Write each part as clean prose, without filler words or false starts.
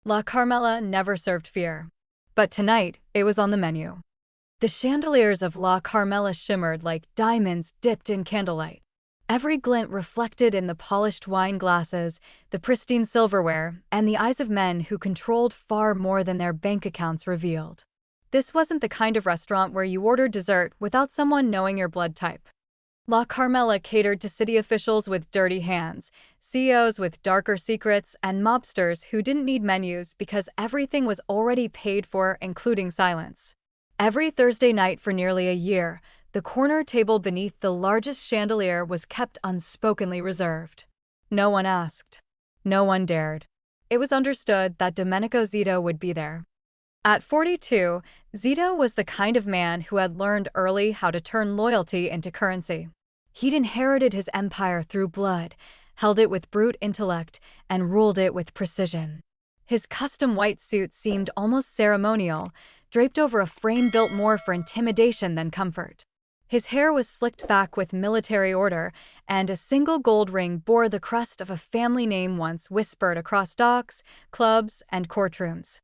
La Carmela never served fear. But tonight, it was on the menu. The chandeliers of La Carmela shimmered like diamonds dipped in candlelight. Every glint reflected in the polished wine glasses, the pristine silverware, and the eyes of men who controlled far more than their bank accounts revealed. This wasn't the kind of restaurant where you order dessert without someone knowing your blood type. La Carmela catered to city officials with dirty hands, CEOs with darker secrets, and mobsters who didn't need menus because everything was already paid for, including silence. Every Thursday night for nearly a year, the corner table beneath the largest chandelier was kept unspokenly reserved. No one asked. No one dared. It was understood that Domenico Zito would be there. At 42, Zito was the kind of man who had learned early how to turn loyalty into currency. He'd inherited his empire through blood, held it with brute intellect, and ruled it with precision. His custom white suit seemed almost ceremonial, draped over a frame built more for intimidation than comfort. His hair was slicked back with military order, and a single gold ring bore the crest of a family name once whispered across docks, clubs, and courtrooms.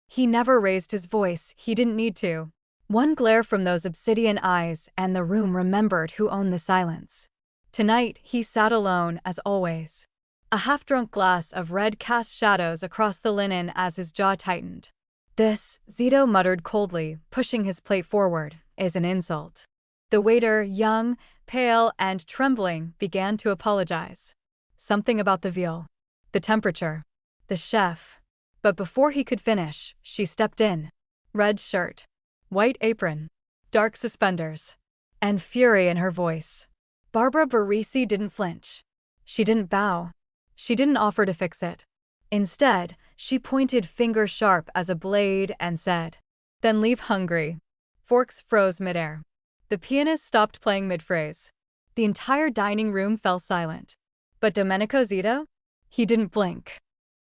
He never raised his voice, he didn't need to. One glare from those obsidian eyes, and the room remembered who owned the silence. Tonight, he sat alone, as always. A half-drunk glass of red cast shadows across the linen as his jaw tightened. This, Zito muttered coldly, pushing his plate forward, is an insult. The waiter, young, pale, and trembling, began to apologize. Something about the veal. The temperature. The chef. But before he could finish, she stepped in. Red shirt. White apron. Dark suspenders. And fury in her voice. Barbara Baresi didn't flinch. She didn't bow. She didn't offer to fix it. Instead, she pointed finger sharp as a blade and said, "Then leave hungry." Forks froze midair. The pianist stopped playing mid-phrase. The entire dining room fell silent. But Domenico Zito? He didn't blink.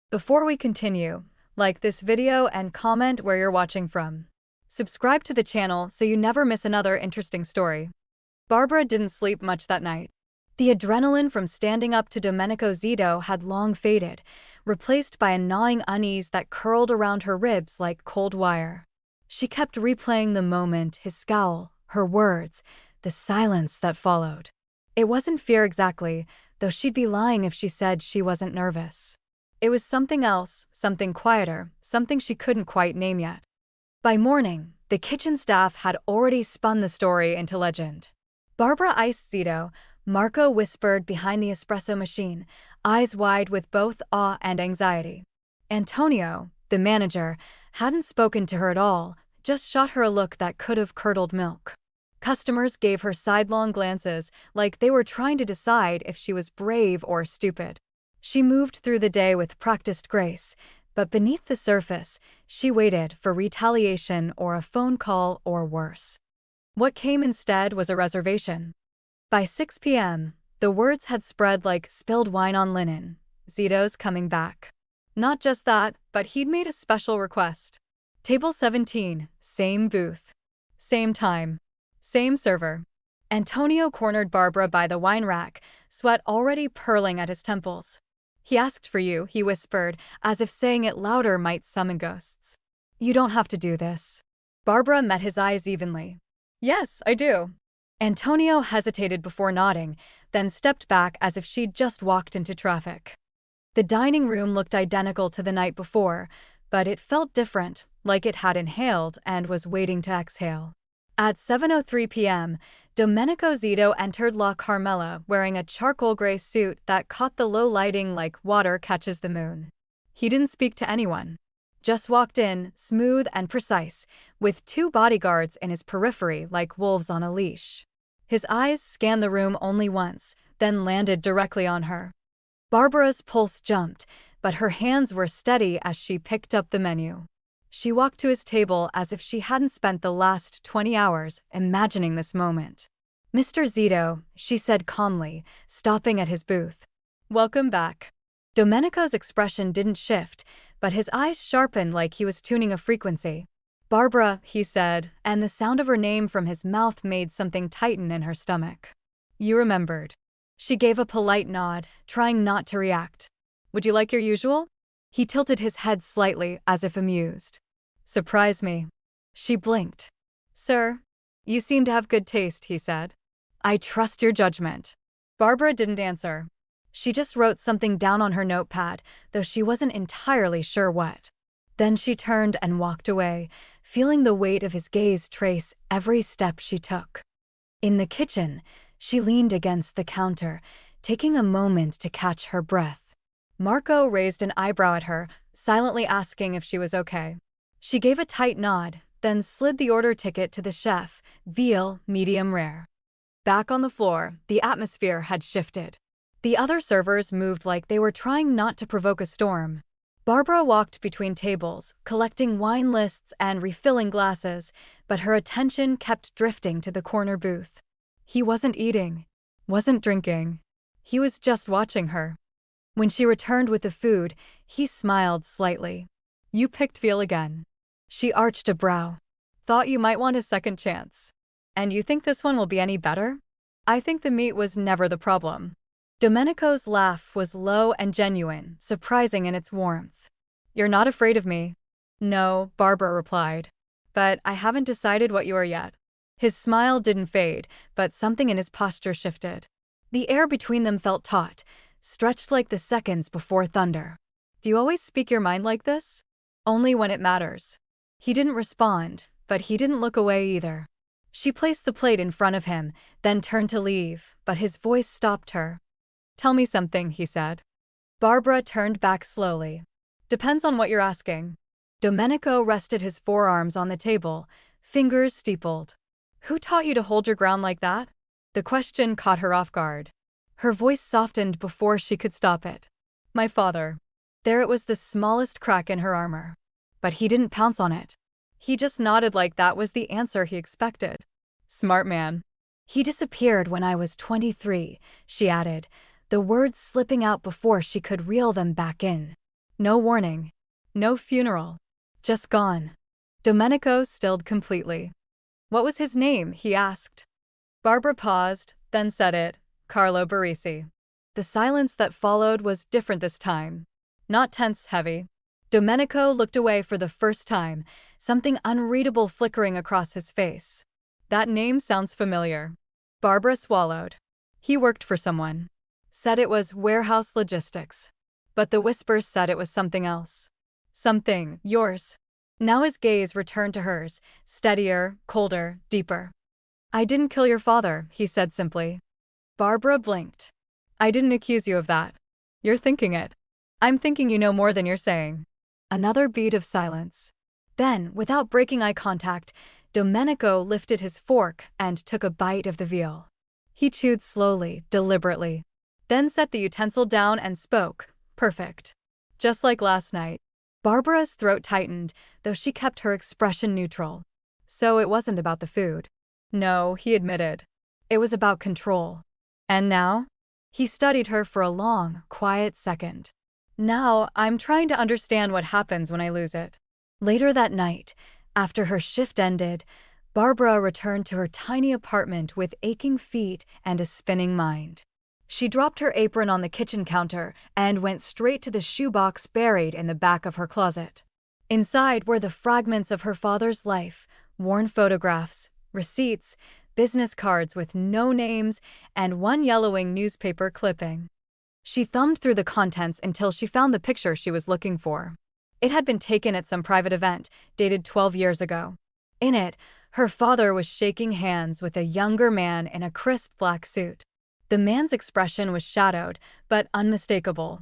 Before we continue, like this video and comment where you're watching from. Subscribe to the channel so you never miss another interesting story. Barbara didn't sleep much that night. The adrenaline from standing up to Domenico Zito had long faded, replaced by a gnawing unease that curled around her ribs like cold wire. She kept replaying the moment, his scowl, her words, the silence that followed. It wasn't fear exactly, though she'd be lying if she said she wasn't nervous. It was something else, something quieter, something she couldn't quite name yet. By morning, the kitchen staff had already spun the story into legend. Barbara iced Zito, Marco whispered behind the espresso machine, eyes wide with both awe and anxiety. Antonio, the manager, hadn't spoken to her at all, just shot her a look that could have curdled milk. Customers gave her sidelong glances, like they were trying to decide if she was brave or stupid. She moved through the day with practiced grace, but beneath the surface, she waited for retaliation or a phone call or worse. What came instead was a reservation. By 6 p.m., the words had spread like spilled wine on linen. Zito's coming back. Not just that, but he'd made a special request. Table 17, same booth. Same time. Same server. Antonio cornered Barbara by the wine rack, sweat already purling at his temples. "He asked for you," he whispered, as if saying it louder might summon ghosts. "You don't have to do this." Barbara met his eyes evenly. "Yes, I do." Antonio hesitated before nodding, then stepped back as if she'd just walked into traffic. The dining room looked identical to the night before, but it felt different, like it had inhaled and was waiting to exhale. At 7:03 p.m., Domenico Zito entered La Carmela wearing a charcoal gray suit that caught the low lighting like water catches the moon. He didn't speak to anyone. Just walked in, smooth and precise, with two bodyguards in his periphery like wolves on a leash. His eyes scanned the room only once, then landed directly on her. Barbara's pulse jumped, but her hands were steady as she picked up the menu. She walked to his table as if she hadn't spent the last 20 hours imagining this moment. "Mr. Zito," she said calmly, stopping at his booth. "Welcome back." Domenico's expression didn't shift, but his eyes sharpened like he was tuning a frequency. "Barbara," he said, and the sound of her name from his mouth made something tighten in her stomach. "You remembered." She gave a polite nod, trying not to react. "Would you like your usual?" He tilted his head slightly, as if amused. Surprise me. She blinked. Sir, you seem to have good taste, he said. I trust your judgment. Barbara didn't answer. She just wrote something down on her notepad, though she wasn't entirely sure what. Then she turned and walked away, feeling the weight of his gaze trace every step she took. In the kitchen, she leaned against the counter, taking a moment to catch her breath. Marco raised an eyebrow at her, silently asking if she was okay. She gave a tight nod, then slid the order ticket to the chef, veal, medium rare. Back on the floor, the atmosphere had shifted. The other servers moved like they were trying not to provoke a storm. Barbara walked between tables, collecting wine lists and refilling glasses, but her attention kept drifting to the corner booth. He wasn't eating, wasn't drinking. He was just watching her. When she returned with the food, he smiled slightly. You picked veal again. She arched a brow. Thought you might want a second chance. And you think this one will be any better? I think the meat was never the problem. Domenico's laugh was low and genuine, surprising in its warmth. You're not afraid of me? No, Barbara replied. But I haven't decided what you are yet. His smile didn't fade, but something in his posture shifted. The air between them felt taut, stretched like the seconds before thunder. Do you always speak your mind like this? Only when it matters. He didn't respond, but he didn't look away either. She placed the plate in front of him, then turned to leave, but his voice stopped her. Tell me something, he said. Barbara turned back slowly. Depends on what you're asking. Domenico rested his forearms on the table, fingers steepled. Who taught you to hold your ground like that? The question caught her off guard. Her voice softened before she could stop it. My father. There it was, the smallest crack in her armor. But he didn't pounce on it. He just nodded like that was the answer he expected. Smart man. He disappeared when I was 23, she added, the words slipping out before she could reel them back in. No warning. No funeral. Just gone. Domenico stilled completely. What was his name? He asked. Barbara paused, then said it. Carlo Baresi. The silence that followed was different this time. Not tense, heavy. Domenico looked away for the first time, something unreadable flickering across his face. That name sounds familiar. Barbara swallowed. He worked for someone. Said it was warehouse logistics. But the whispers said it was something else. Something, yours. Now his gaze returned to hers, steadier, colder, deeper. I didn't kill your father, he said simply. Barbara blinked. I didn't accuse you of that. You're thinking it. I'm thinking you know more than you're saying. Another beat of silence. Then, without breaking eye contact, Domenico lifted his fork and took a bite of the veal. He chewed slowly, deliberately, then set the utensil down and spoke. Perfect. Just like last night. Barbara's throat tightened, though she kept her expression neutral. So it wasn't about the food. No, he admitted. It was about control. And now? He studied her for a long, quiet second. Now, I'm trying to understand what happens when I lose it. Later that night, after her shift ended, Barbara returned to her tiny apartment with aching feet and a spinning mind. She dropped her apron on the kitchen counter and went straight to the shoebox buried in the back of her closet. Inside were the fragments of her father's life, worn photographs, receipts, business cards with no names, and one yellowing newspaper clipping. She thumbed through the contents until she found the picture she was looking for. It had been taken at some private event, dated 12 years ago. In it, her father was shaking hands with a younger man in a crisp black suit. The man's expression was shadowed, but unmistakable.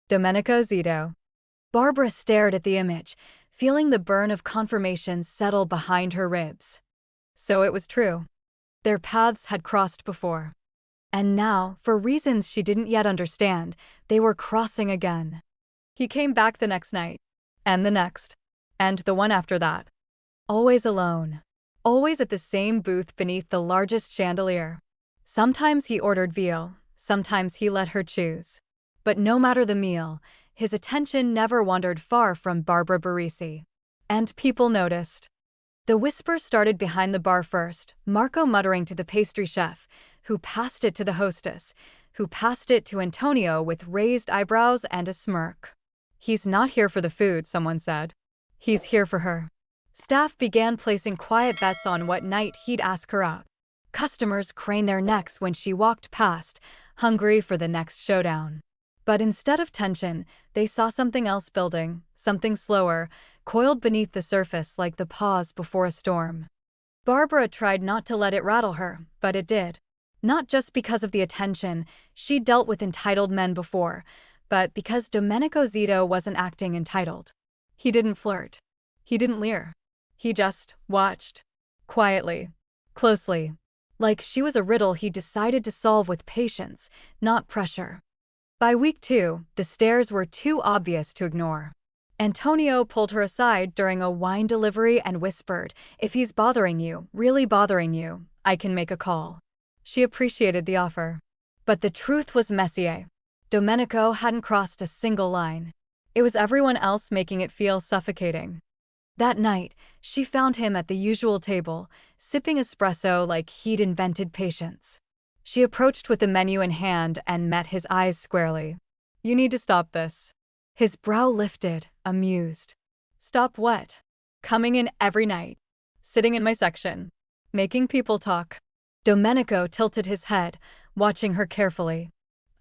Domenico Zito. Barbara stared at the image, feeling the burn of confirmation settle behind her ribs. So it was true. Their paths had crossed before. And now, for reasons she didn't yet understand, they were crossing again. He came back the next night. And the next. And the one after that. Always alone. Always at the same booth beneath the largest chandelier. Sometimes he ordered veal, sometimes he let her choose. But no matter the meal, his attention never wandered far from Barbara Baresi. And people noticed. The whispers started behind the bar first, Marco muttering to the pastry chef, who passed it to the hostess, who passed it to Antonio with raised eyebrows and a smirk. "He's not here for the food," someone said. "He's here for her." Staff began placing quiet bets on what night he'd ask her out. Customers craned their necks when she walked past, hungry for the next showdown. But instead of tension, they saw something else building, something slower, coiled beneath the surface like the pause before a storm. Barbara tried not to let it rattle her, but it did. Not just because of the attention, she'd dealt with entitled men before, but because Domenico Zito wasn't acting entitled. He didn't flirt. He didn't leer. He just watched. Quietly. Closely. Like she was a riddle he decided to solve with patience, not pressure. By week 2, the stares were too obvious to ignore. Antonio pulled her aside during a wine delivery and whispered, "If he's bothering you, really bothering you, I can make a call." She appreciated the offer. But the truth was messier. Domenico hadn't crossed a single line. It was everyone else making it feel suffocating. That night, she found him at the usual table, sipping espresso like he'd invented patience. She approached with the menu in hand and met his eyes squarely. "You need to stop this." His brow lifted, amused. "Stop what?" "Coming in every night. Sitting in my section. Making people talk." Domenico tilted his head, watching her carefully.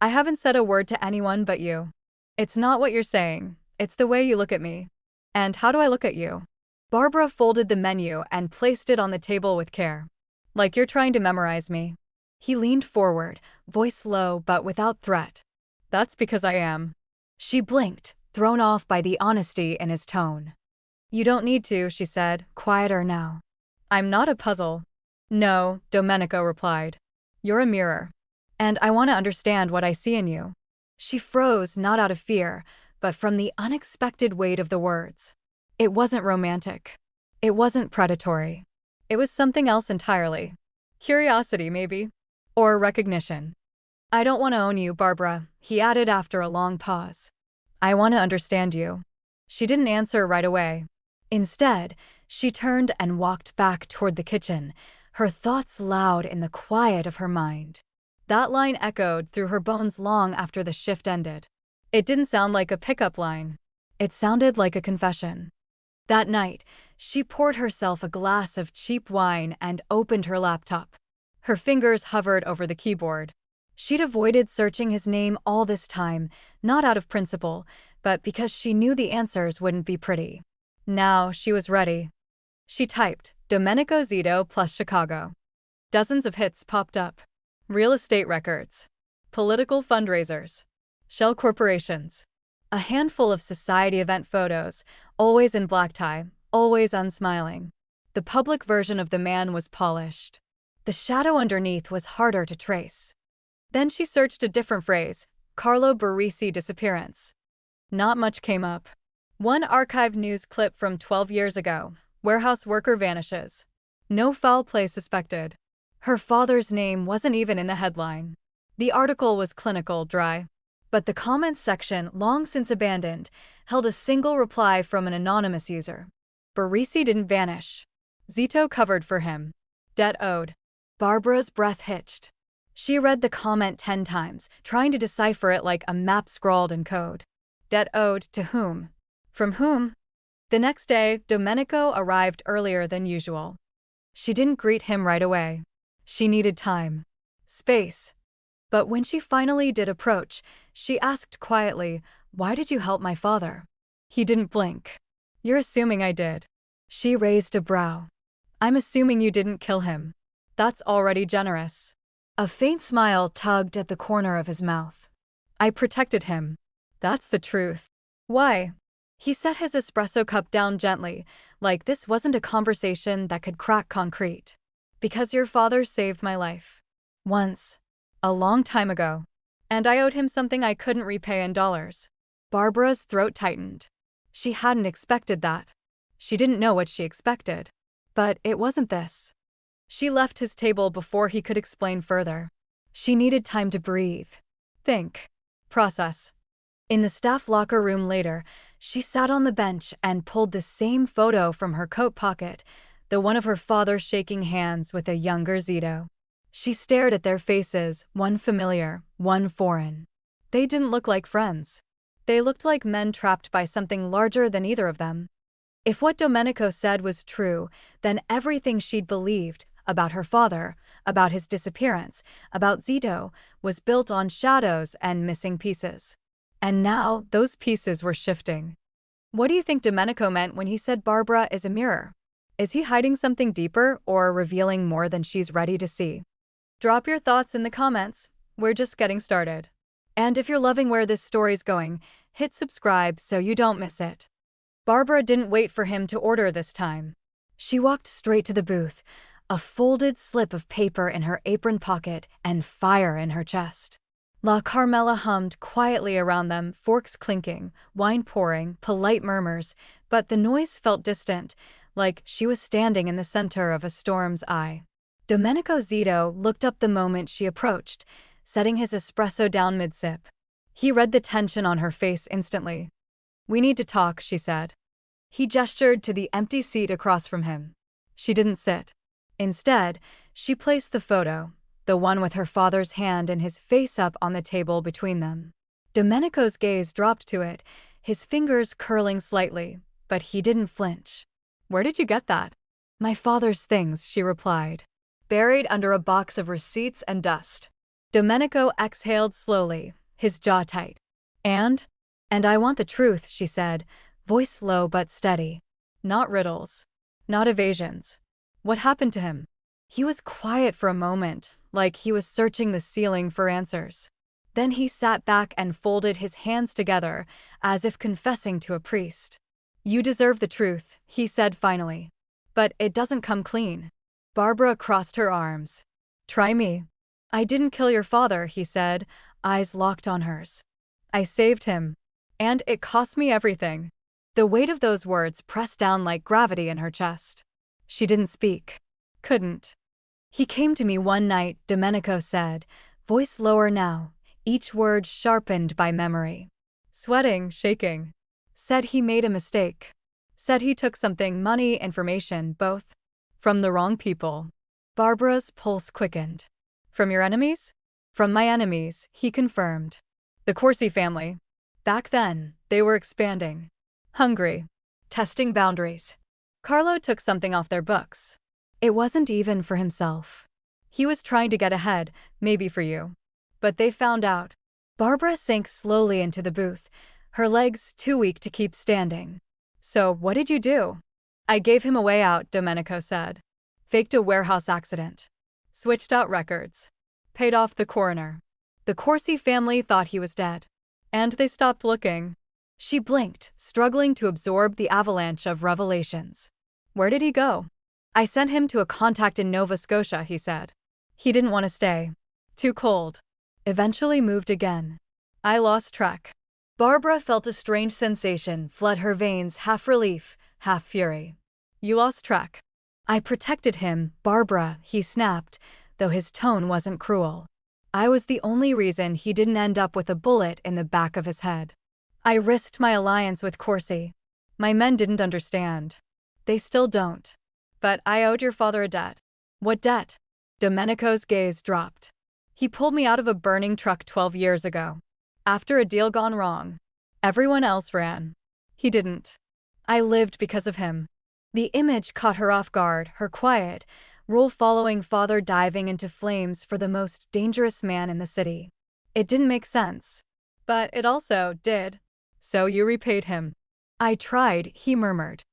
"I haven't said a word to anyone but you. It's not what you're saying, it's the way you look at me." "And how do I look at you?" Barbara folded the menu and placed it on the table with care. "Like you're trying to memorize me." He leaned forward, voice low but without threat. "That's because I am." She blinked, thrown off by the honesty in his tone. "You don't need to," she said, quieter now. "I'm not a puzzle." "No," Domenico replied. "You're a mirror. And I want to understand what I see in you." She froze, not out of fear, but from the unexpected weight of the words. It wasn't romantic. It wasn't predatory. It was something else entirely. Curiosity, maybe. Or recognition. "I don't want to own you, Barbara," he added after a long pause. "I want to understand you." She didn't answer right away. Instead, she turned and walked back toward the kitchen, her thoughts loud in the quiet of her mind. That line echoed through her bones long after the shift ended. It didn't sound like a pickup line. It sounded like a confession. That night, she poured herself a glass of cheap wine and opened her laptop. Her fingers hovered over the keyboard. She'd avoided searching his name all this time, not out of principle, but because she knew the answers wouldn't be pretty. Now she was ready. She typed, "Domenico Zito plus Chicago." Dozens of hits popped up. Real estate records. Political fundraisers. Shell corporations. A handful of society event photos, always in black tie, always unsmiling. The public version of the man was polished. The shadow underneath was harder to trace. Then she searched a different phrase, Carlo Baresi disappearance. Not much came up. One archived news clip from 12 years ago, warehouse worker vanishes. No foul play suspected. Her father's name wasn't even in the headline. The article was clinical, dry. But the comments section, long since abandoned, held a single reply from an anonymous user. Baresi didn't vanish. Zito covered for him. Debt owed. Barbara's breath hitched. She read the comment 10 times, trying to decipher it like a map scrawled in code. Debt owed to whom? From whom? The next day, Domenico arrived earlier than usual. She didn't greet him right away. She needed time. Space. But when she finally did approach, she asked quietly, "Why did you help my father?" He didn't blink. "You're assuming I did." She raised a brow. "I'm assuming you didn't kill him. That's already generous." A faint smile tugged at the corner of his mouth. "I protected him. That's the truth." "Why?" He set his espresso cup down gently, like this wasn't a conversation that could crack concrete. "Because your father saved my life. Once. A long time ago. And I owed him something I couldn't repay in dollars." Barbara's throat tightened. She hadn't expected that. She didn't know what she expected. But it wasn't this. She left his table before he could explain further. She needed time to breathe. Think. Process. In the staff locker room later, she sat on the bench and pulled the same photo from her coat pocket, the one of her father shaking hands with a younger Zito. She stared at their faces, one familiar, one foreign. They didn't look like friends. They looked like men trapped by something larger than either of them. If what Domenico said was true, then everything she'd believed about her father, about his disappearance, about Zito, was built on shadows and missing pieces. And now, those pieces were shifting. What do you think Domenico meant when he said Barbara is a mirror? Is he hiding something deeper or revealing more than she's ready to see? Drop your thoughts in the comments. We're just getting started. And if you're loving where this story's going, hit subscribe so you don't miss it. Barbara didn't wait for him to order this time. She walked straight to the booth, a folded slip of paper in her apron pocket and fire in her chest. La Carmela hummed quietly around them, forks clinking, wine pouring, polite murmurs, but the noise felt distant, like she was standing in the center of a storm's eye. Domenico Zito looked up the moment she approached, setting his espresso down mid-sip. He read the tension on her face instantly. "We need to talk," she said. He gestured to the empty seat across from him. She didn't sit. Instead, she placed the photo, the one with her father's hand and his face up on the table between them. Domenico's gaze dropped to it, his fingers curling slightly, but he didn't flinch. "Where did you get that?" "My father's things," she replied, buried under a box of receipts and dust. Domenico exhaled slowly, his jaw tight. And I want the truth," she said, voice low but steady. "Not riddles. Not evasions. What happened to him?" He was quiet for a moment, like he was searching the ceiling for answers. Then he sat back and folded his hands together, as if confessing to a priest. "You deserve the truth," he said finally. "But it doesn't come clean." Barbara crossed her arms. "Try me." "I didn't kill your father," he said, eyes locked on hers. "I saved him. And it cost me everything." The weight of those words pressed down like gravity in her chest. She didn't speak. Couldn't. "He came to me one night," Domenico said, voice lower now, each word sharpened by memory. Sweating, shaking. Said he made a mistake. Said he took something, money, information, both. From the wrong people. Barbara's pulse quickened. "From your enemies?" "From my enemies," he confirmed. "The Corsi family." Back then, they were expanding. Hungry. Testing boundaries. Carlo took something off their books. It wasn't even for himself. He was trying to get ahead, maybe for you. But they found out. Barbara sank slowly into the booth, her legs too weak to keep standing. "So, what did you do?" "I gave him a way out," Domenico said. "Faked a warehouse accident. Switched out records. Paid off the coroner. The Corsi family thought he was dead. And they stopped looking." She blinked, struggling to absorb the avalanche of revelations. "Where did he go?" "I sent him to a contact in Nova Scotia," he said. "He didn't want to stay. Too cold. Eventually moved again. I lost track." Barbara felt a strange sensation flood her veins, half relief, half fury. "You lost track." "I protected him, Barbara," he snapped, though his tone wasn't cruel. "I was the only reason he didn't end up with a bullet in the back of his head. I risked my alliance with Corsi. My men didn't understand. They still don't. But I owed your father a debt." "What debt?" Domenico's gaze dropped. "He pulled me out of a burning truck 12 years ago. After a deal gone wrong. Everyone else ran. He didn't. I lived because of him." The image caught her off guard, her quiet, rule-following father diving into flames for the most dangerous man in the city. It didn't make sense. But it also did. "So you repaid him." "I tried," he murmured.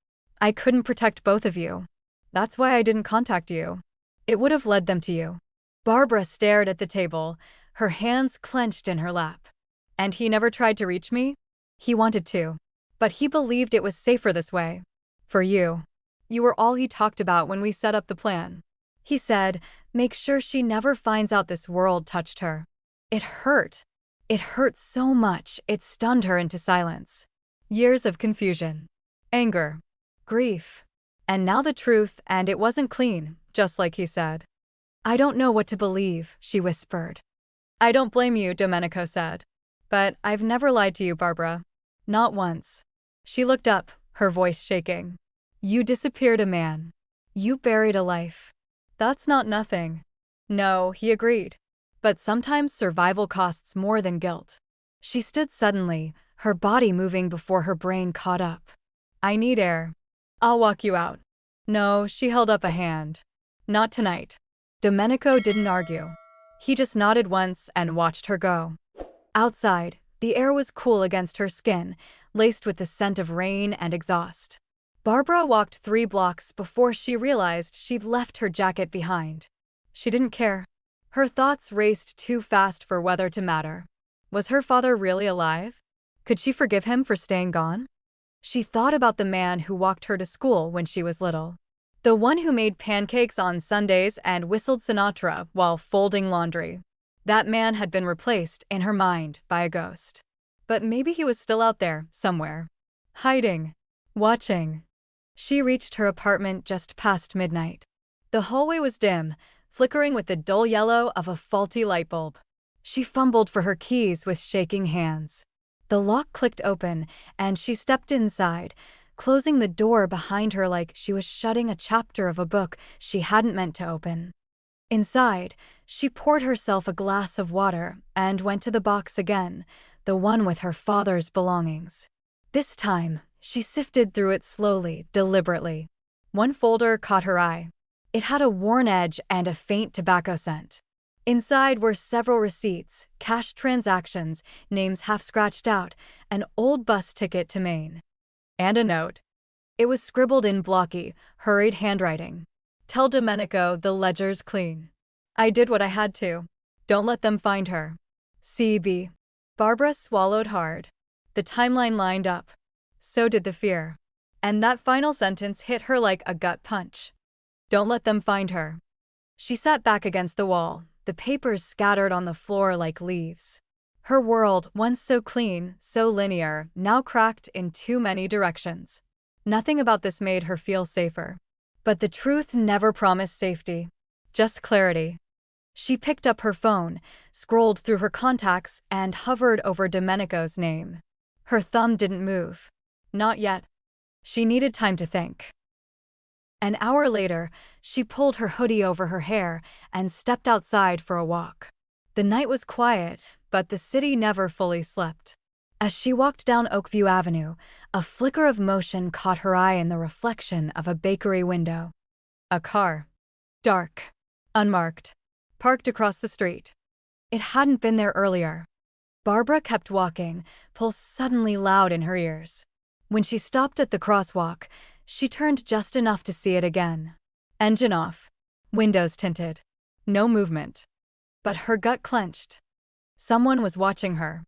"I couldn't protect both of you. That's why I didn't contact you. It would have led them to you." Barbara stared at the table, her hands clenched in her lap. "And he never tried to reach me?" "He wanted to. But he believed it was safer this way. For you. You were all he talked about when we set up the plan. He said, make sure she never finds out this world touched her." It hurt. It hurt so much, it stunned her into silence. Years of confusion. Anger. Grief. And now the truth, and it wasn't clean, just like he said. "I don't know what to believe," she whispered. "I don't blame you," Domenico said. "But I've never lied to you, Barbara. Not once." She looked up, her voice shaking. "You disappeared a man. You buried a life. That's not nothing." "No," he agreed. "But sometimes survival costs more than guilt." She stood suddenly, her body moving before her brain caught up. "I need air. I'll walk you out." No, she held up a hand. "Not tonight." Domenico didn't argue. He just nodded once and watched her go. Outside, the air was cool against her skin, laced with the scent of rain and exhaust. Barbara walked 3 blocks before she realized she'd left her jacket behind. She didn't care. Her thoughts raced too fast for weather to matter. Was her father really alive? Could she forgive him for staying gone? She thought about the man who walked her to school when she was little. The one who made pancakes on Sundays and whistled Sinatra while folding laundry. That man had been replaced in her mind by a ghost. But maybe he was still out there, somewhere. Hiding. Watching. She reached her apartment just past midnight. The hallway was dim, flickering with the dull yellow of a faulty light bulb. She fumbled for her keys with shaking hands. The lock clicked open, and she stepped inside, closing the door behind her like she was shutting a chapter of a book she hadn't meant to open. Inside, she poured herself a glass of water and went to the box again, the one with her father's belongings. This time, she sifted through it slowly, deliberately. One folder caught her eye. It had a worn edge and a faint tobacco scent. Inside were several receipts, cash transactions, names half scratched out, an old bus ticket to Maine. And a note. It was scribbled in blocky, hurried handwriting. "Tell Domenico the ledger's clean. I did what I had to. Don't let them find her. CB." Barbara swallowed hard. The timeline lined up. So did the fear. And that final sentence hit her like a gut punch. Don't let them find her. She sat back against the wall, the papers scattered on the floor like leaves. Her world, once so clean, so linear, now cracked in too many directions. Nothing about this made her feel safer. But the truth never promised safety. Just clarity. She picked up her phone, scrolled through her contacts, and hovered over Domenico's name. Her thumb didn't move. Not yet. She needed time to think. An hour later, she pulled her hoodie over her hair and stepped outside for a walk. The night was quiet, but the city never fully slept. As she walked down Oakview Avenue, a flicker of motion caught her eye in the reflection of a bakery window. A car. Dark. Unmarked. Parked across the street. It hadn't been there earlier. Barbara kept walking, pulse suddenly loud in her ears. When she stopped at the crosswalk, she turned just enough to see it again. Engine off. Windows tinted. No movement. But her gut clenched. Someone was watching her.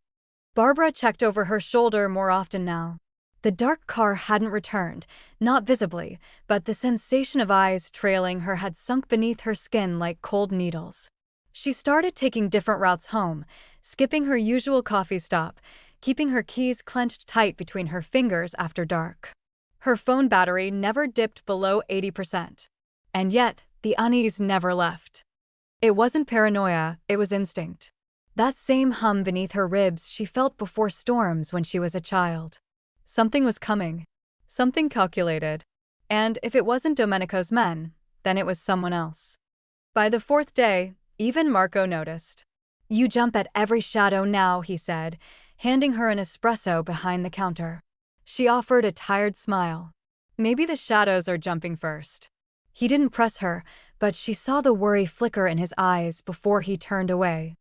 Barbara checked over her shoulder more often now. The dark car hadn't returned, not visibly, but the sensation of eyes trailing her had sunk beneath her skin like cold needles. She started taking different routes home, skipping her usual coffee stop, keeping her keys clenched tight between her fingers after dark. Her phone battery never dipped below 80%. And yet, the unease never left. It wasn't paranoia, it was instinct. That same hum beneath her ribs she felt before storms when she was a child. Something was coming. Something calculated. And if it wasn't Domenico's men, then it was someone else. By the 4th day, even Marco noticed. "You jump at every shadow now," he said, handing her an espresso behind the counter. She offered a tired smile. Maybe the shadows are jumping first. He didn't press her, but she saw the worry flicker in his eyes before he turned away.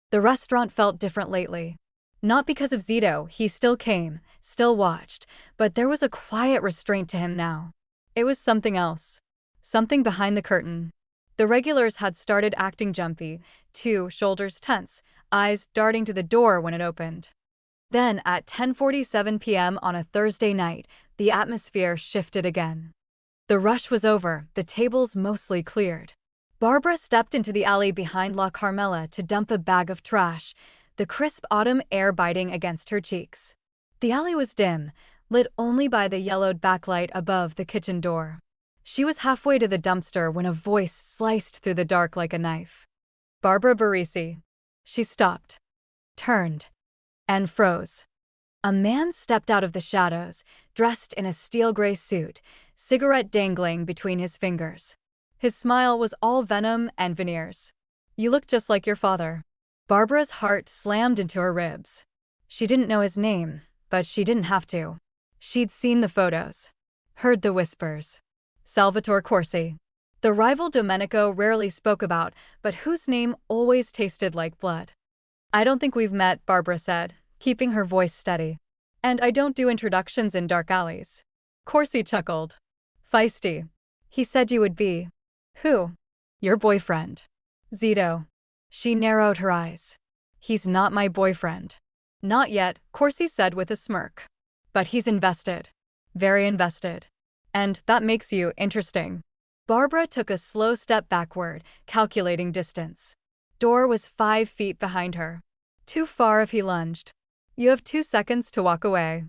The restaurant felt different lately. Not because of Zito, he still came, still watched, but there was a quiet restraint to him now. It was something else. Something behind the curtain. The regulars had started acting jumpy, too, shoulders tense, eyes darting to the door when it opened. Then, at 10:47 p.m. on a Thursday night, the atmosphere shifted again. The rush was over, the tables mostly cleared. Barbara stepped into the alley behind La Carmela to dump a bag of trash, the crisp autumn air biting against her cheeks. The alley was dim, lit only by the yellowed backlight above the kitchen door. She was halfway to the dumpster when a voice sliced through the dark like a knife. "Barbara Baresi." She stopped, turned, and froze. A man stepped out of the shadows, dressed in a steel gray suit, cigarette dangling between his fingers. His smile was all venom and veneers. "You look just like your father." Barbara's heart slammed into her ribs. She didn't know his name, but she didn't have to. She'd seen the photos, heard the whispers. Salvatore Corsi. The rival Domenico rarely spoke about, but whose name always tasted like blood. I don't think we've met, Barbara said, keeping her voice steady. And I don't do introductions in dark alleys. Corsi chuckled. Feisty. He said you would be. Who? Your boyfriend. Zito. She narrowed her eyes. He's not my boyfriend. Not yet, Corsi said with a smirk. But he's invested. Very invested. And that makes you interesting. Barbara took a slow step backward, calculating distance. Door was 5 feet behind her. Too far if he lunged. You have 2 seconds to walk away.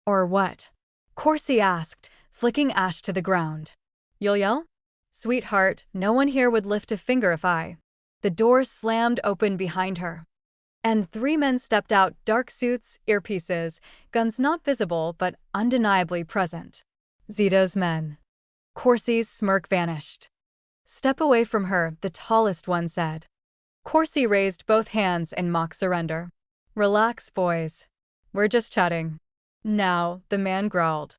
Or what? Corsi asked, flicking ash to the ground. You'll yell? Sweetheart, no one here would lift a finger if I. The door slammed open behind her. And 3 men stepped out, dark suits, earpieces, guns not visible but undeniably present. Zito's men. Corsi's smirk vanished. Step away from her, the tallest one said. Corsi raised both hands in mock surrender. Relax, boys. We're just chatting. Now, the man growled.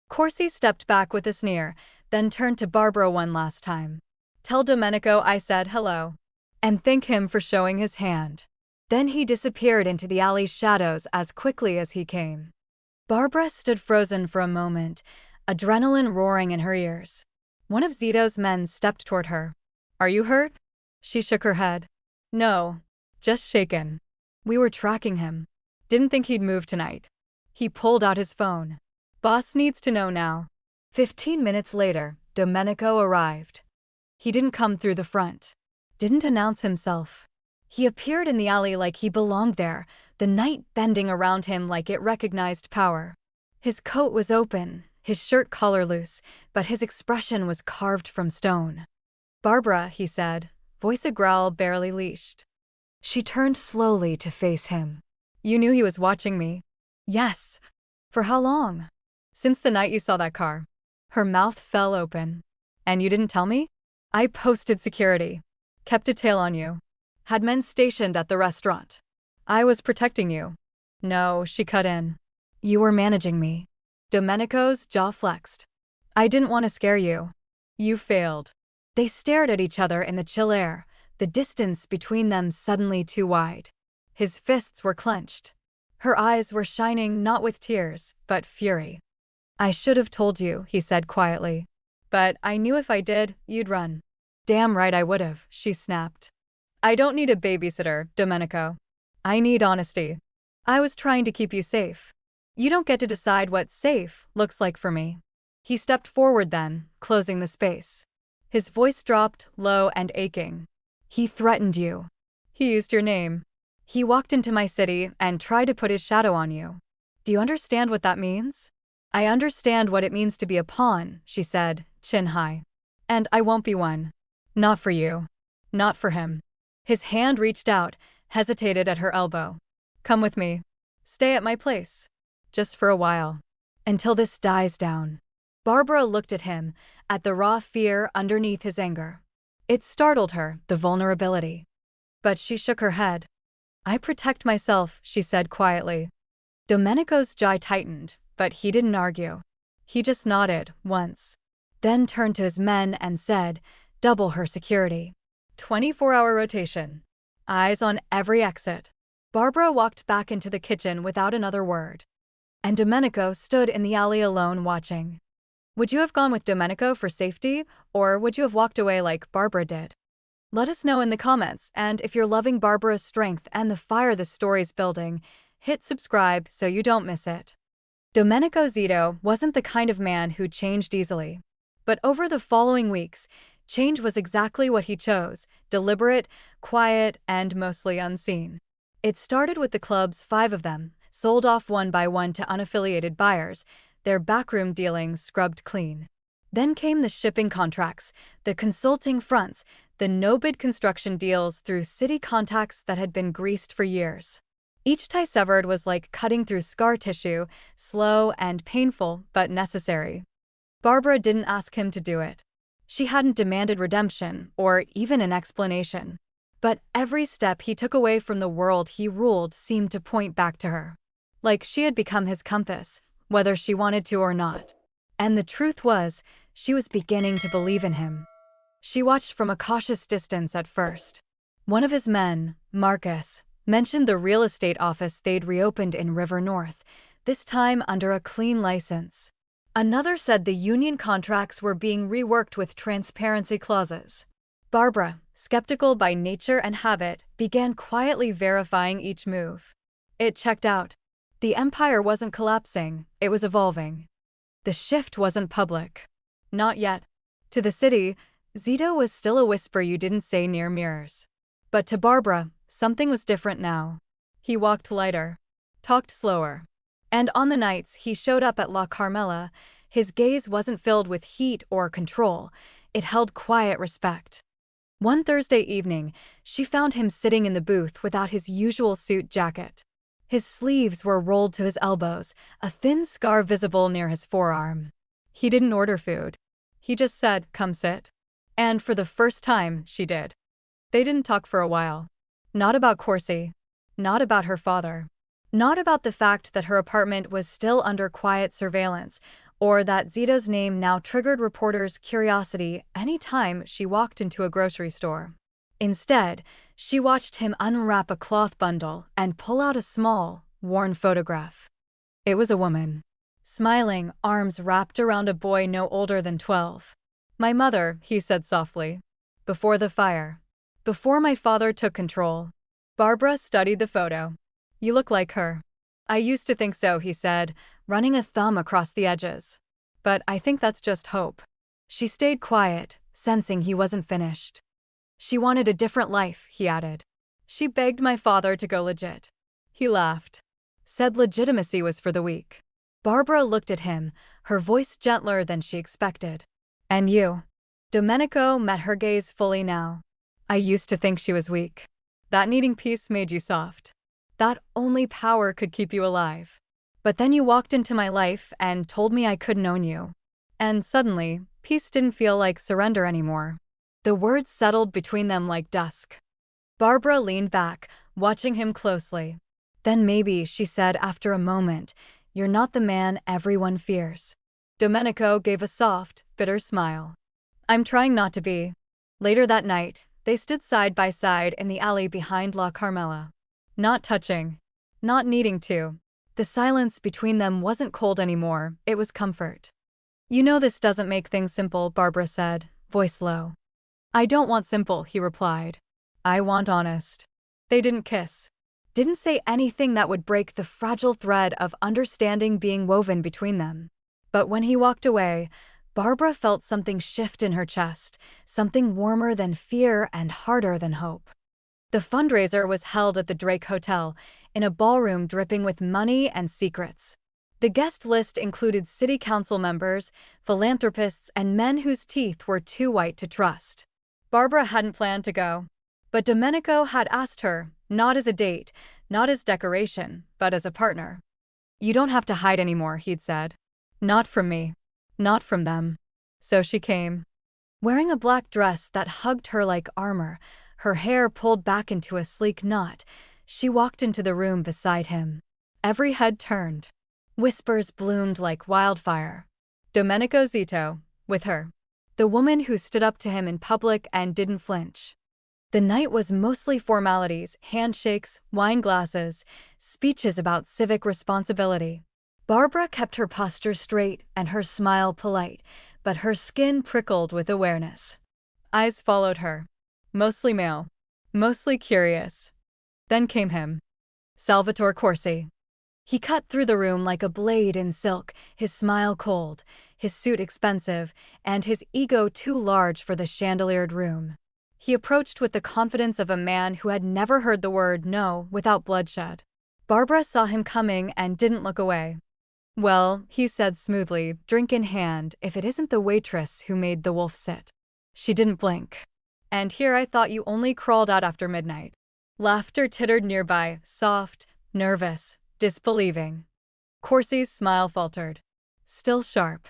Corsi stepped back with a sneer, then turned to Barbara one last time. Tell Domenico I said hello. And thank him for showing his hand. Then he disappeared into the alley's shadows as quickly as he came. Barbara stood frozen for a moment, adrenaline roaring in her ears. One of Zito's men stepped toward her. Are you hurt? She shook her head. No, just shaken. We were tracking him. Didn't think he'd move tonight. He pulled out his phone. Boss needs to know now. 15 minutes later, Domenico arrived. He didn't come through the front. Didn't announce himself. He appeared in the alley like he belonged there, the night bending around him like it recognized power. His coat was open, his shirt collar loose, but his expression was carved from stone. Barbara, he said, voice a growl barely leashed. She turned slowly to face him. You knew he was watching me? Yes. For how long? Since the night you saw that car. Her mouth fell open. And you didn't tell me? I posted security. Kept a tail on you. Had men stationed at the restaurant. I was protecting you. No, she cut in. You were managing me. Domenico's jaw flexed. I didn't want to scare you. You failed. They stared at each other in the chill air, the distance between them suddenly too wide. His fists were clenched. Her eyes were shining not with tears, but fury. I should have told you, he said quietly. But I knew if I did, you'd run. Damn right I would have, she snapped. I don't need a babysitter, Domenico. I need honesty. I was trying to keep you safe. You don't get to decide what safe looks like for me. He stepped forward then, closing the space. His voice dropped, low and aching. He threatened you. He used your name. He walked into my city and tried to put his shadow on you. Do you understand what that means? I understand what it means to be a pawn, she said, chin high. And I won't be one. Not for you. Not for him. His hand reached out, hesitated at her elbow. Come with me. Stay at my place. Just for a while. Until this dies down. Barbara looked at him, at the raw fear underneath his anger. It startled her, the vulnerability. But she shook her head. I protect myself, she said quietly. Domenico's jaw tightened, but he didn't argue. He just nodded, once. Then turned to his men and said, double her security. 24-hour rotation. Eyes on every exit. Barbara walked back into the kitchen without another word. And Domenico stood in the alley alone watching. Would you have gone with Domenico for safety, or would you have walked away like Barbara did? Let us know in the comments, and if you're loving Barbara's strength and the fire the story's building, hit subscribe so you don't miss it. Domenico Zito wasn't the kind of man who changed easily. But over the following weeks, change was exactly what he chose, deliberate, quiet, and mostly unseen. It started with the clubs, 5 of them, sold off one by one to unaffiliated buyers, their backroom dealings scrubbed clean. Then came the shipping contracts, the consulting fronts, the no-bid construction deals through city contacts that had been greased for years. Each tie severed was like cutting through scar tissue, slow and painful, but necessary. Barbara didn't ask him to do it. She hadn't demanded redemption, or even an explanation. But every step he took away from the world he ruled seemed to point back to her. like she had become his compass, whether she wanted to or not. And the truth was, she was beginning to believe in him. She watched from a cautious distance at first. One of his men, Marcus, mentioned the real estate office they'd reopened in River North, this time under a clean license. Another said the union contracts were being reworked with transparency clauses. Barbara, skeptical by nature and habit, began quietly verifying each move. It checked out. The empire wasn't collapsing, it was evolving. The shift wasn't public. Not yet. To the city, Zito was still a whisper you didn't say near mirrors. But to Barbara, something was different now. He walked lighter, talked slower. And on the nights he showed up at La Carmela, his gaze wasn't filled with heat or control, it held quiet respect. One Thursday evening, she found him sitting in the booth without his usual suit jacket. His sleeves were rolled to his elbows, a thin scar visible near his forearm. He didn't order food. He just said, "Come sit." And for the first time, she did. They didn't talk for a while. Not about Corsi. Not about her father. Not about the fact that her apartment was still under quiet surveillance, or that Zito's name now triggered reporters' curiosity any time she walked into a grocery store. Instead, she watched him unwrap a cloth bundle and pull out a small, worn photograph. It was a woman. Smiling, arms wrapped around a boy no older than 12. "My mother," he said softly. "Before the fire. Before my father took control." Barbara studied the photo. "You look like her." "I used to think so," he said, running a thumb across the edges. "But I think that's just hope." She stayed quiet, sensing he wasn't finished. "She wanted a different life," he added. "She begged my father to go legit." He laughed. Said legitimacy was for the weak. Barbara looked at him, her voice gentler than she expected. "And you?" Domenico met her gaze fully now. "I used to think she was weak. That needing peace made you soft. That only power could keep you alive. But then you walked into my life and told me I couldn't own you. And suddenly, peace didn't feel like surrender anymore." The words settled between them like dusk. Barbara leaned back, watching him closely. "Then maybe," she said after a moment, "you're not the man everyone fears." Domenico gave a soft, bitter smile. "I'm trying not to be." Later that night, they stood side by side in the alley behind La Carmela. Not touching. Not needing to. The silence between them wasn't cold anymore, it was comfort. "You know this doesn't make things simple," Barbara said, voice low. "I don't want simple," he replied. "I want honest." They didn't kiss. Didn't say anything that would break the fragile thread of understanding being woven between them. But when he walked away, Barbara felt something shift in her chest, something warmer than fear and harder than hope. The fundraiser was held at the Drake Hotel, in a ballroom dripping with money and secrets. The guest list included city council members, philanthropists, and men whose teeth were too white to trust. Barbara hadn't planned to go. But Domenico had asked her, not as a date, not as decoration, but as a partner. "You don't have to hide anymore," he'd said. "Not from me. Not from them." So she came. Wearing a black dress that hugged her like armor, her hair pulled back into a sleek knot, she walked into the room beside him. Every head turned. Whispers bloomed like wildfire. Domenico Zito, with her. The woman who stood up to him in public and didn't flinch. The night was mostly formalities, handshakes, wine glasses, speeches about civic responsibility. Barbara kept her posture straight and her smile polite, but her skin prickled with awareness. Eyes followed her. Mostly male. Mostly curious. Then came him. Salvatore Corsi. He cut through the room like a blade in silk, his smile cold, his suit expensive, and his ego too large for the chandeliered room. He approached with the confidence of a man who had never heard the word no without bloodshed. Barbara saw him coming and didn't look away. "Well," he said smoothly, drink in hand, "if it isn't the waitress who made the wolf sit." She didn't blink. "And here I thought you only crawled out after midnight." Laughter tittered nearby, soft, nervous, disbelieving. Corsi's smile faltered. Still sharp.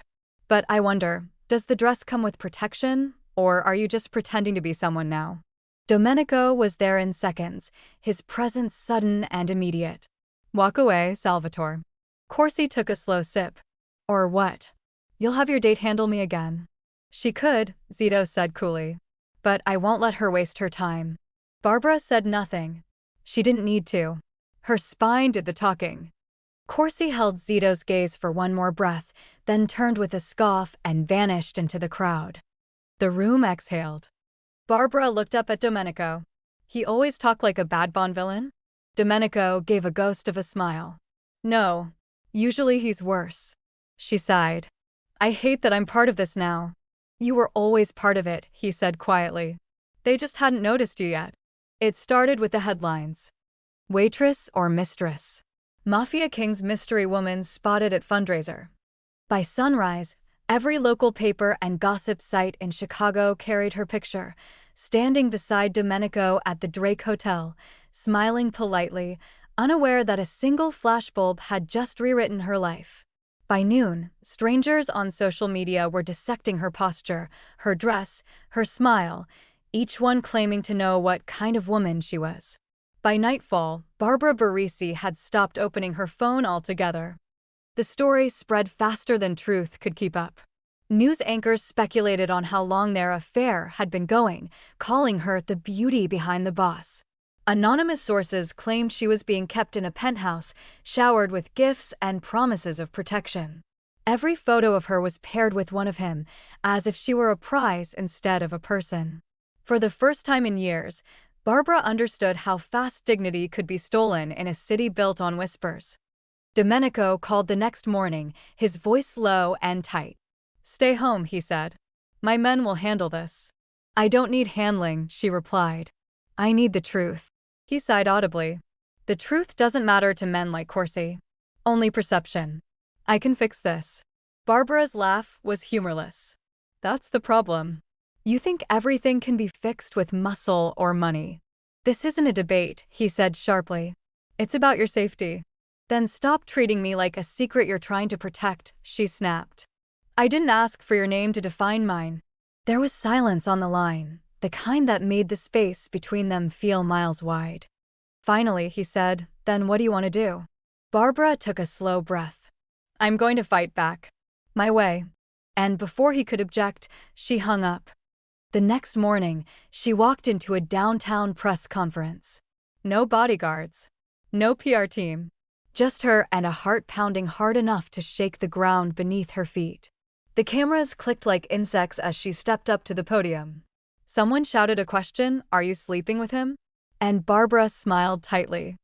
"But I wonder, does the dress come with protection, or are you just pretending to be someone now?" Domenico was there in seconds, his presence sudden and immediate. Walk away, Salvatore. Corsi took a slow sip. Or what? You'll have your date handle me again. She could, Zito said coolly. But I won't let her waste her time. Barbara said nothing. She didn't need to. Her spine did the talking. Corsi held Zito's gaze for one more breath, then turned with a scoff and vanished into the crowd. The room exhaled. Barbara looked up at Domenico. He always talked like a bad Bond villain? Domenico gave a ghost of a smile. No, usually he's worse. She sighed. I hate that I'm part of this now. You were always part of it, he said quietly. They just hadn't noticed you yet. It started with the headlines. Waitress or mistress? Mafia King's mystery woman spotted at fundraiser. By sunrise, every local paper and gossip site in Chicago carried her picture, standing beside Domenico at the Drake Hotel, smiling politely, unaware that a single flashbulb had just rewritten her life. By noon, strangers on social media were dissecting her posture, her dress, her smile, each one claiming to know what kind of woman she was. By nightfall, Barbara Baresi had stopped opening her phone altogether. The story spread faster than truth could keep up. News anchors speculated on how long their affair had been going, calling her the beauty behind the boss. Anonymous sources claimed she was being kept in a penthouse, showered with gifts and promises of protection. Every photo of her was paired with one of him, as if she were a prize instead of a person. For the first time in years, Barbara understood how fast dignity could be stolen in a city built on whispers. Domenico called the next morning, his voice low and tight. Stay home, he said. My men will handle this. I don't need handling, she replied. I need the truth. He sighed audibly. The truth doesn't matter to men like Corsi. Only perception. I can fix this. Barbara's laugh was humorless. That's the problem. You think everything can be fixed with muscle or money. This isn't a debate, he said sharply. It's about your safety. Then stop treating me like a secret you're trying to protect, she snapped. I didn't ask for your name to define mine. There was silence on the line, the kind that made the space between them feel miles wide. Finally, he said, then what do you want to do? Barbara took a slow breath. I'm going to fight back. My way. And before he could object, she hung up. The next morning, she walked into a downtown press conference. No bodyguards. No PR team. Just her and a heart pounding hard enough to shake the ground beneath her feet. The cameras clicked like insects as she stepped up to the podium. Someone shouted a question, "Are you sleeping with him?" And Barbara smiled tightly.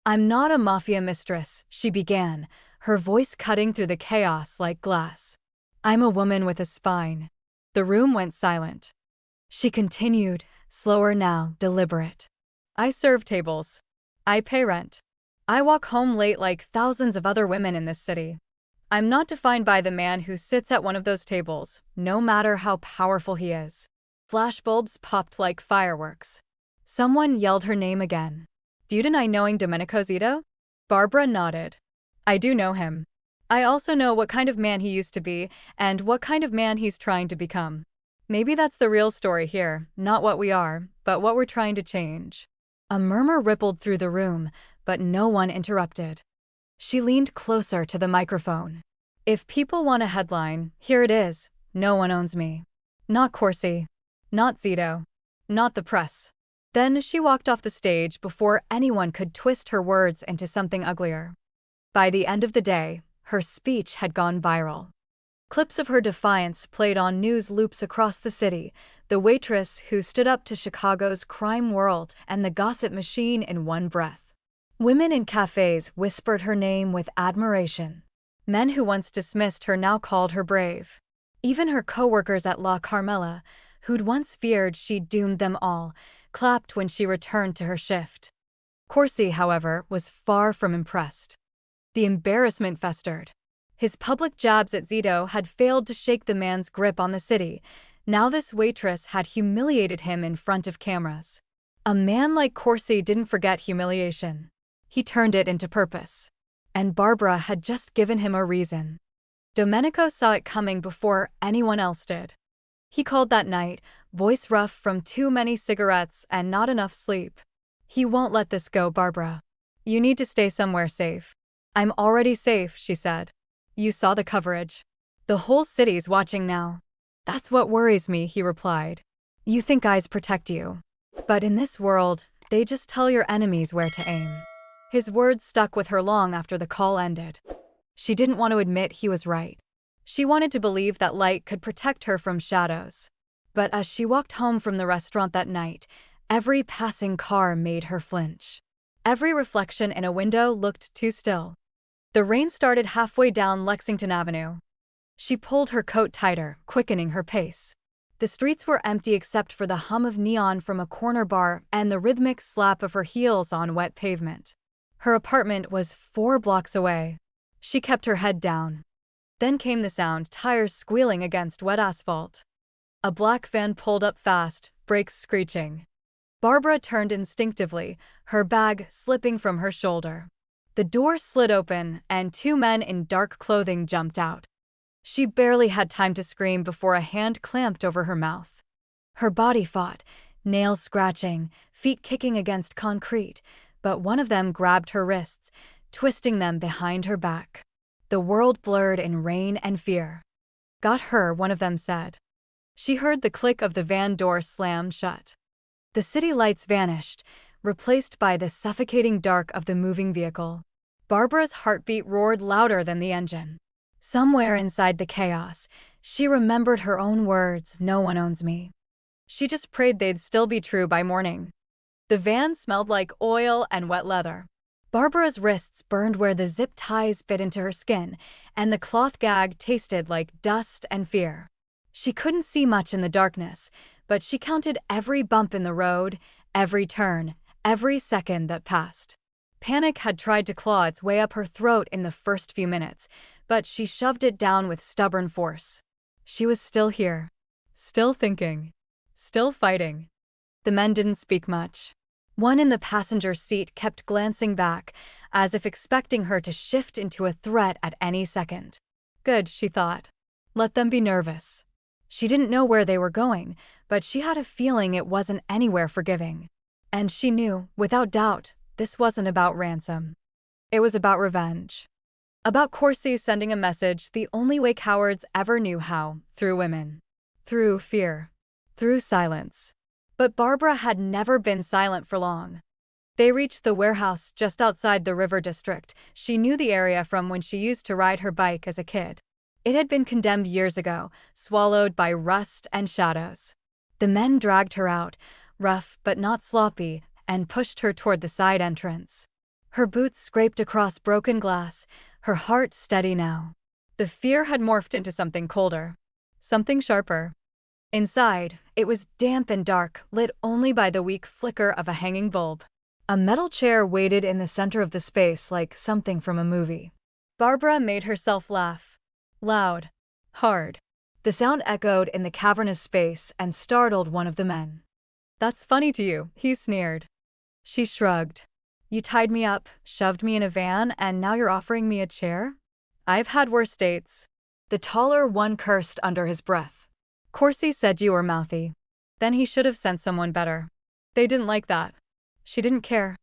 I'm not a mafia mistress, she began, her voice cutting through the chaos like glass. I'm a woman with a spine. The room went silent. She continued, slower now, deliberate. I serve tables. I pay rent. I walk home late like thousands of other women in this city. I'm not defined by the man who sits at one of those tables, no matter how powerful he is. Flashbulbs popped like fireworks. Someone yelled her name again. Do you deny knowing Domenico Zito? Barbara nodded. I do know him. I also know what kind of man he used to be and what kind of man he's trying to become. Maybe that's the real story here, not what we are, but what we're trying to change. A murmur rippled through the room, but no one interrupted. She leaned closer to the microphone. If people want a headline, here it is. No one owns me. Not Corsi. Not Zito. Not the press. Then she walked off the stage before anyone could twist her words into something uglier. By the end of the day, her speech had gone viral. Clips of her defiance played on news loops across the city, the waitress who stood up to Chicago's crime world and the gossip machine in one breath. Women in cafes whispered her name with admiration. Men who once dismissed her now called her brave. Even her co-workers at La Carmela, who'd once feared she'd doomed them all, clapped when she returned to her shift. Corsi, however, was far from impressed. The embarrassment festered. His public jabs at Zito had failed to shake the man's grip on the city. Now this waitress had humiliated him in front of cameras. A man like Corsi didn't forget humiliation. He turned it into purpose. And Barbara had just given him a reason. Domenico saw it coming before anyone else did. He called that night, voice rough from too many cigarettes and not enough sleep. He won't let this go, Barbara. You need to stay somewhere safe. I'm already safe, she said. You saw the coverage. The whole city's watching now. That's what worries me, he replied. You think eyes protect you. But in this world, they just tell your enemies where to aim. His words stuck with her long after the call ended. She didn't want to admit he was right. She wanted to believe that light could protect her from shadows. But as she walked home from the restaurant that night, every passing car made her flinch. Every reflection in a window looked too still. The rain started halfway down Lexington Avenue. She pulled her coat tighter, quickening her pace. The streets were empty except for the hum of neon from a corner bar and the rhythmic slap of her heels on wet pavement. Her apartment was 4 blocks away. She kept her head down. Then came the sound, tires squealing against wet asphalt. A black van pulled up fast, brakes screeching. Barbara turned instinctively, her bag slipping from her shoulder. The door slid open, and 2 men in dark clothing jumped out. She barely had time to scream before a hand clamped over her mouth. Her body fought, nails scratching, feet kicking against concrete, but one of them grabbed her wrists, twisting them behind her back. The world blurred in rain and fear. Got her, one of them said. She heard the click of the van door slam shut. The city lights vanished, replaced by the suffocating dark of the moving vehicle. Barbara's heartbeat roared louder than the engine. Somewhere inside the chaos, she remembered her own words, "No one owns me." She just prayed they'd still be true by morning. The van smelled like oil and wet leather. Barbara's wrists burned where the zip ties bit into her skin, and the cloth gag tasted like dust and fear. She couldn't see much in the darkness, but she counted every bump in the road, every turn, every second that passed. Panic had tried to claw its way up her throat in the first few minutes, but she shoved it down with stubborn force. She was still here, still thinking, still fighting. The men didn't speak much. One in the passenger seat kept glancing back, as if expecting her to shift into a threat at any second. Good, she thought. Let them be nervous. She didn't know where they were going, but she had a feeling it wasn't anywhere forgiving. And she knew, without doubt, this wasn't about ransom. It was about revenge. About Corsi sending a message the only way cowards ever knew how, through women. Through fear. Through silence. But Barbara had never been silent for long. They reached the warehouse just outside the River District. She knew the area from when she used to ride her bike as a kid. It had been condemned years ago, swallowed by rust and shadows. The men dragged her out, rough but not sloppy, and pushed her toward the side entrance. Her boots scraped across broken glass, her heart steady now. The fear had morphed into something colder, something sharper. Inside, it was damp and dark, lit only by the weak flicker of a hanging bulb. A metal chair waited in the center of the space like something from a movie. Barbara made herself laugh. Loud. Hard. The sound echoed in the cavernous space and startled one of the men. "That's funny to you," he sneered. She shrugged. "You tied me up, shoved me in a van, and now you're offering me a chair? I've had worse dates." The taller one cursed under his breath. "Corsi said you were mouthy. Then he should have sent someone better. They didn't like that." She didn't care.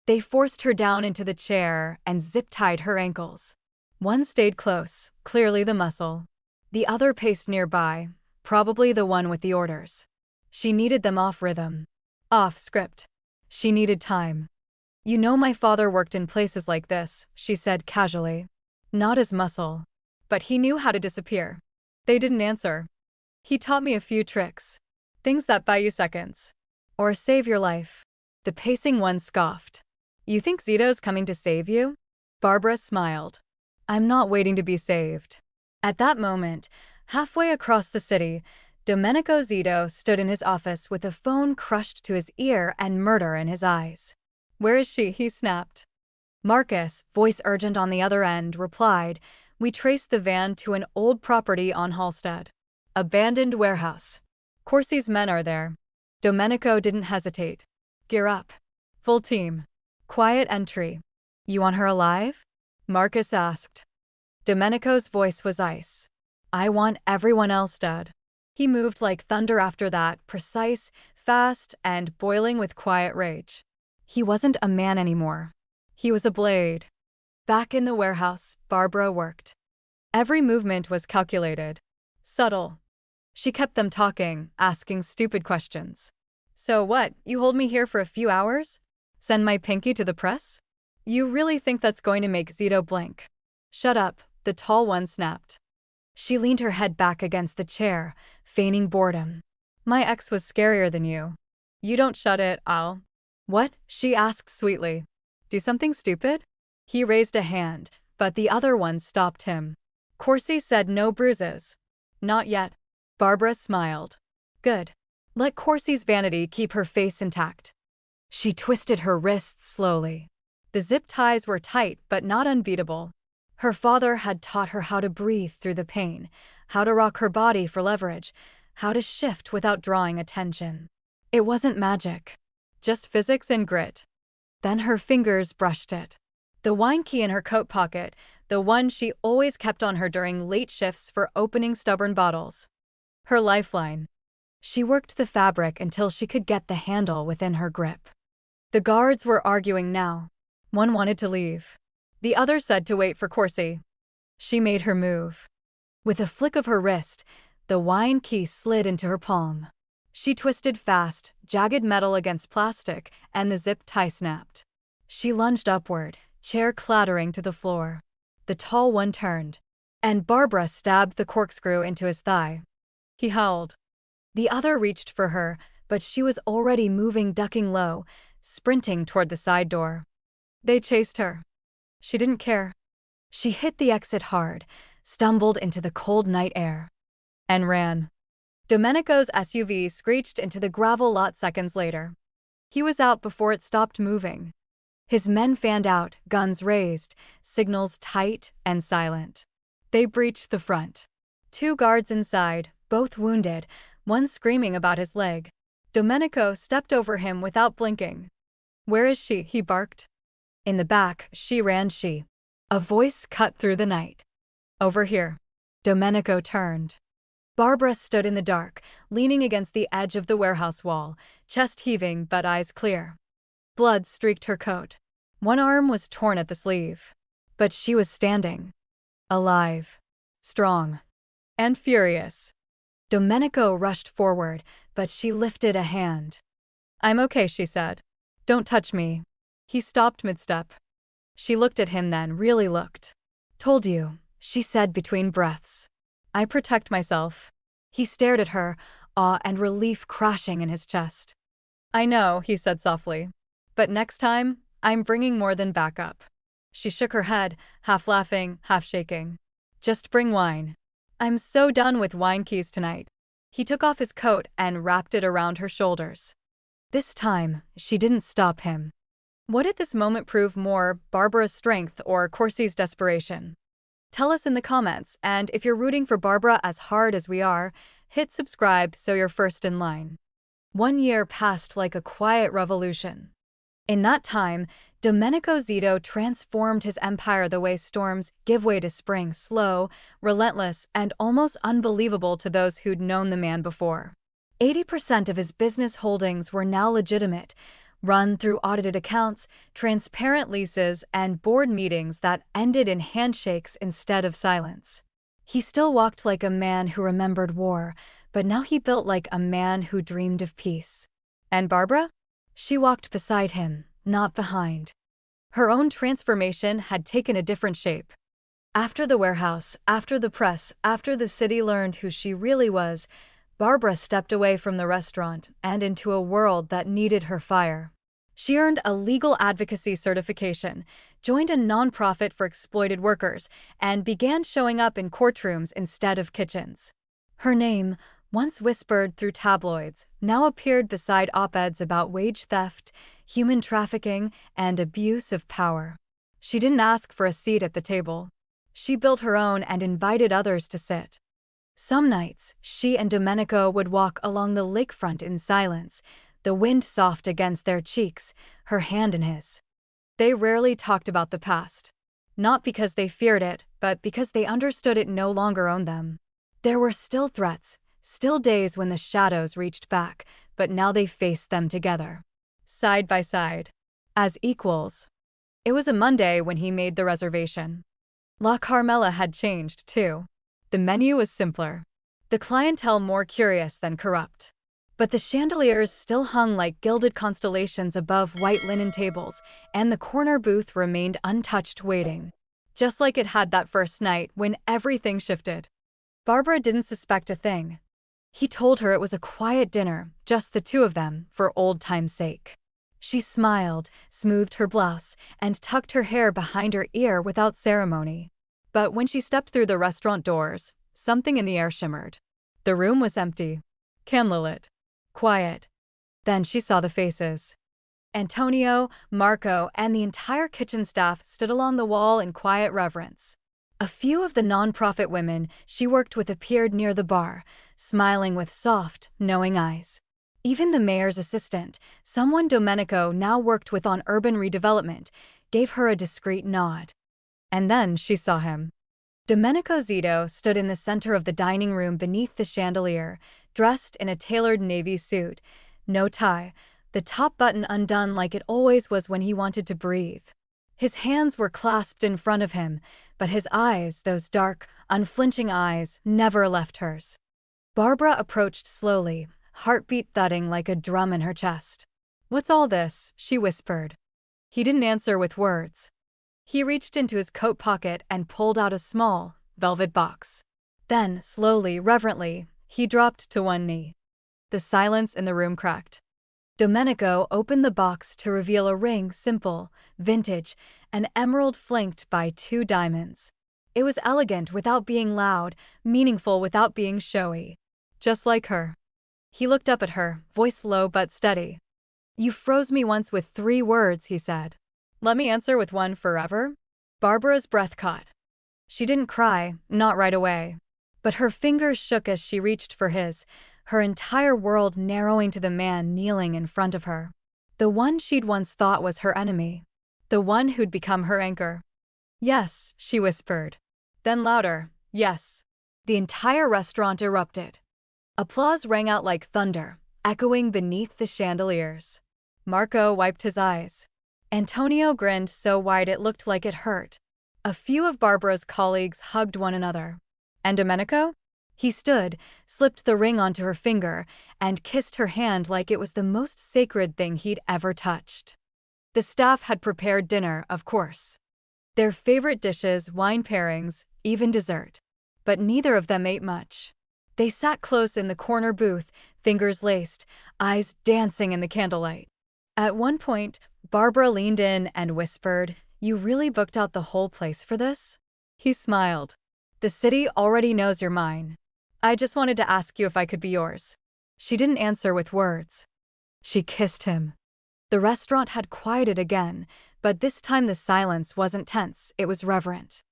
They forced her down into the chair and zip-tied her ankles. One stayed close, clearly the muscle. The other paced nearby, probably the one with the orders. She needed them off rhythm. Off script. She needed time. "You know my father worked in places like this," she said casually. Not as muscle. But he knew how to disappear. They didn't answer. "He taught me a few tricks. Things that buy you seconds. Or save your life." The pacing one scoffed. "You think Zito's coming to save you?" Barbara smiled. "I'm not waiting to be saved." At that moment, halfway across the city, Domenico Zito stood in his office with a phone crushed to his ear and murder in his eyes. "Where is she?" he snapped. Marcus, voice urgent on the other end, replied, "We traced the van to an old property on Halsted. Abandoned warehouse. Corsi's men are there." Domenico didn't hesitate. "Gear up. Full team. Quiet entry." "You want her alive?" Marcus asked. Domenico's voice was ice. "I want everyone else dead." He moved like thunder after that, precise, fast, and boiling with quiet rage. He wasn't a man anymore. He was a blade. Back in the warehouse, Barbara worked. Every movement was calculated. Subtle. She kept them talking, asking stupid questions. So what, you hold me here for a few hours? Send my pinky to the press? You really think that's going to make Zito blink? Shut up, the tall one snapped. She leaned her head back against the chair, feigning boredom. My ex was scarier than you. You don't shut it, I'll. What? She asked sweetly. Do something stupid? He raised a hand, but the other one stopped him. Corsi said no bruises. Not yet. Barbara smiled. Good. Let Corsi's vanity keep her face intact. She twisted her wrists slowly. The zip ties were tight but not unbeatable. Her father had taught her how to breathe through the pain, how to rock her body for leverage, how to shift without drawing attention. It wasn't magic, just physics and grit. Then her fingers brushed it. The wine key in her coat pocket, the one she always kept on her during late shifts for opening stubborn bottles. Her lifeline. She worked the fabric until she could get the handle within her grip. The guards were arguing now. One wanted to leave. The other said to wait for Corsi. She made her move. With a flick of her wrist, the wine key slid into her palm. She twisted fast, jagged metal against plastic, and the zip tie snapped. She lunged upward, chair clattering to the floor. The tall one turned, and Barbara stabbed the corkscrew into his thigh. He howled. The other reached for her, but she was already moving, ducking low, sprinting toward the side door. They chased her. She didn't care. She hit the exit hard, stumbled into the cold night air, and ran. Domenico's SUV screeched into the gravel lot seconds later. He was out before it stopped moving. His men fanned out, guns raised, signals tight and silent. They breached the front. 2 guards inside, both wounded, one screaming about his leg. Domenico stepped over him without blinking. Where is she? He barked. In the back, she ran. A voice cut through the night. Over here. Domenico turned. Barbara stood in the dark, leaning against the edge of the warehouse wall, chest heaving but eyes clear. Blood streaked her coat. One arm was torn at the sleeve. But she was standing. Alive. Strong. And furious. Domenico rushed forward, but she lifted a hand. I'm okay, she said. Don't touch me. He stopped mid-step. She looked at him then, really looked. Told you, she said between breaths. I protect myself. He stared at her, awe and relief crashing in his chest. I know, he said softly. But next time, I'm bringing more than backup. She shook her head, half laughing, half shaking. Just bring wine. I'm so done with wine keys tonight. He took off his coat and wrapped it around her shoulders. This time, she didn't stop him. What did this moment prove more, Barbara's strength or Corsi's desperation? Tell us in the comments, and if you're rooting for Barbara as hard as we are, hit subscribe so you're first in line. 1 year passed like a quiet revolution. In that time, Domenico Zito transformed his empire the way storms give way to spring, slow, relentless, and almost unbelievable to those who'd known the man before. 80% of his business holdings were now legitimate, run through audited accounts, transparent leases, and board meetings that ended in handshakes instead of silence. He still walked like a man who remembered war, but now he built like a man who dreamed of peace. And Barbara? She walked beside him, not behind. Her own transformation had taken a different shape. After the warehouse, after the press, after the city learned who she really was, Barbara stepped away from the restaurant and into a world that needed her fire. She earned a legal advocacy certification, joined a nonprofit for exploited workers, and began showing up in courtrooms instead of kitchens. Her name, once whispered through tabloids, now appeared beside op-eds about wage theft, human trafficking, and abuse of power. She didn't ask for a seat at the table. She built her own and invited others to sit. Some nights, she and Domenico would walk along the lakefront in silence, the wind soft against their cheeks, her hand in his. They rarely talked about the past. Not because they feared it, but because they understood it no longer owned them. There were still threats, still days when the shadows reached back, but now they faced them together. Side by side. As equals. It was a Monday when he made the reservation. La Carmela had changed, too. The menu was simpler. The clientele more curious than corrupt. But the chandeliers still hung like gilded constellations above white linen tables, and the corner booth remained untouched, waiting. Just like it had that first night when everything shifted. Barbara didn't suspect a thing. He told her it was a quiet dinner, just the two of them, for old time's sake. She smiled, smoothed her blouse, and tucked her hair behind her ear without ceremony. But when she stepped through the restaurant doors, something in the air shimmered. The room was empty. Candlelit. Quiet. Then she saw the faces. Antonio, Marco, and the entire kitchen staff stood along the wall in quiet reverence. A few of the non-profit women she worked with appeared near the bar, smiling with soft, knowing eyes. Even the mayor's assistant, someone Domenico now worked with on urban redevelopment, gave her a discreet nod. And then she saw him. Domenico Zito stood in the center of the dining room beneath the chandelier, dressed in a tailored navy suit, no tie, the top button undone like it always was when he wanted to breathe. His hands were clasped in front of him, but his eyes, those dark, unflinching eyes, never left hers. Barbara approached slowly, heartbeat thudding like a drum in her chest. "What's all this?" she whispered. He didn't answer with words. He reached into his coat pocket and pulled out a small, velvet box. Then, slowly, reverently, he dropped to one knee. The silence in the room cracked. Domenico opened the box to reveal a ring, simple, vintage, an emerald flanked by 2 diamonds. It was elegant without being loud, meaningful without being showy. Just like her. He looked up at her, voice low but steady. "You froze me once with 3 words," he said. "Let me answer with one forever?" Barbara's breath caught. She didn't cry, not right away. But her fingers shook as she reached for his, her entire world narrowing to the man kneeling in front of her. The one she'd once thought was her enemy. The one who'd become her anchor. "Yes," she whispered. Then louder, "Yes." The entire restaurant erupted. Applause rang out like thunder, echoing beneath the chandeliers. Marco wiped his eyes. Antonio grinned so wide it looked like it hurt. A few of Barbara's colleagues hugged one another. And Domenico? He stood, slipped the ring onto her finger, and kissed her hand like it was the most sacred thing he'd ever touched. The staff had prepared dinner, of course. Their favorite dishes, wine pairings, even dessert. But neither of them ate much. They sat close in the corner booth, fingers laced, eyes dancing in the candlelight. At one point, Barbara leaned in and whispered, "You really booked out the whole place for this?" He smiled. "The city already knows you're mine. I just wanted to ask you if I could be yours." She didn't answer with words. She kissed him. The restaurant had quieted again, but this time the silence wasn't tense, it was reverent.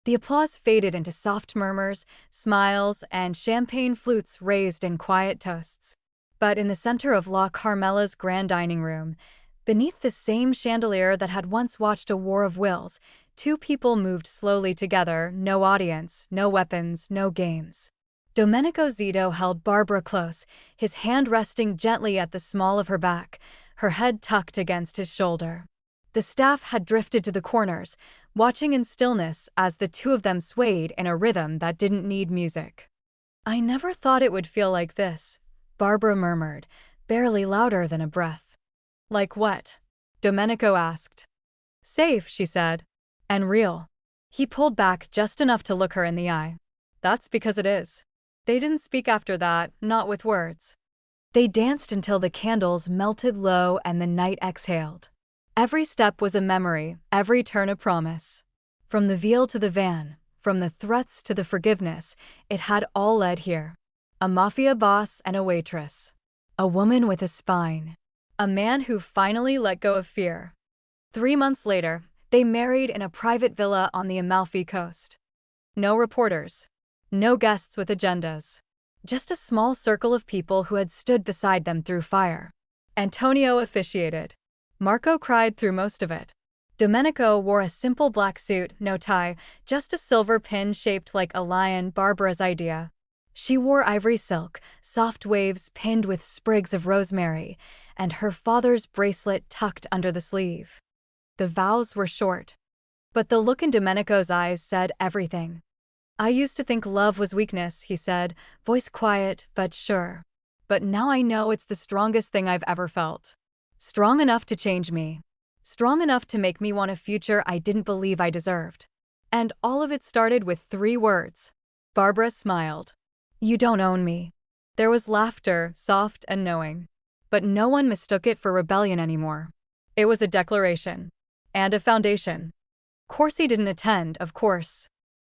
The applause faded into soft murmurs, smiles, and champagne flutes raised in quiet toasts. But in the center of La Carmela's grand dining room, beneath the same chandelier that had once watched a war of wills, 2 people moved slowly together, no audience, no weapons, no games. Domenico Zito held Barbara close, his hand resting gently at the small of her back, her head tucked against his shoulder. The staff had drifted to the corners, watching in stillness as the 2 of them swayed in a rhythm that didn't need music. "I never thought it would feel like this," Barbara murmured, barely louder than a breath. "Like what?" Domenico asked. "Safe," she said. "And real." He pulled back just enough to look her in the eye. "That's because it is." They didn't speak after that, not with words. They danced until the candles melted low and the night exhaled. Every step was a memory, every turn a promise. From the veal to the van, from the threats to the forgiveness, it had all led here. A mafia boss and a waitress. A woman with a spine. A man who finally let go of fear. 3 months later, they married in a private villa on the Amalfi Coast. No reporters. No guests with agendas. Just a small circle of people who had stood beside them through fire. Antonio officiated. Marco cried through most of it. Domenico wore a simple black suit, no tie, just a silver pin shaped like a lion, Barbara's idea. She wore ivory silk, soft waves pinned with sprigs of rosemary, and her father's bracelet tucked under the sleeve. The vows were short, but the look in Domenico's eyes said everything. I used to think love was weakness, he said, voice quiet but sure. But now I know it's the strongest thing I've ever felt. Strong enough to change me. Strong enough to make me want a future I didn't believe I deserved. And all of it started with 3 words. Barbara smiled. You don't own me. There was laughter, soft and knowing. But no one mistook it for rebellion anymore. It was a declaration. And a foundation. Corsi didn't attend, of course.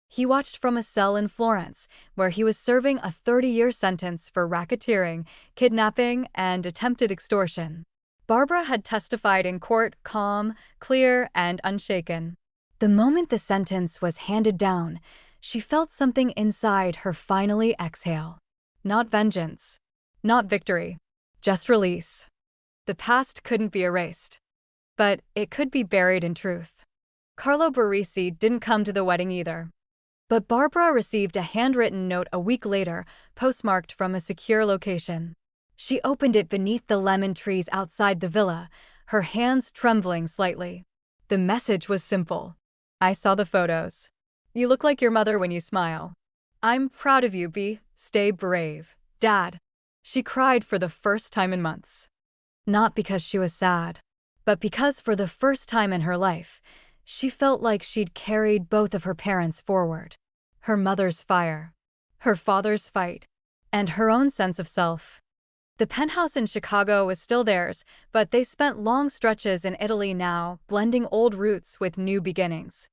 He watched from a cell in Florence, where he was serving a 30-year sentence for racketeering, kidnapping, and attempted extortion. Barbara had testified in court, calm, clear, and unshaken. The moment the sentence was handed down, she felt something inside her finally exhale. Not vengeance. Not victory. Just release. The past couldn't be erased. But it could be buried in truth. Carlo Baresi didn't come to the wedding either. But Barbara received a handwritten note a week later, postmarked from a secure location. She opened it beneath the lemon trees outside the villa, her hands trembling slightly. The message was simple. I saw the photos. You look like your mother when you smile. I'm proud of you, B. Stay brave. Dad. She cried for the first time in months. Not because she was sad, but because for the first time in her life, she felt like she'd carried both of her parents forward. Her mother's fire, her father's fight, and her own sense of self. The penthouse in Chicago was still theirs, but they spent long stretches in Italy now, blending old roots with new beginnings.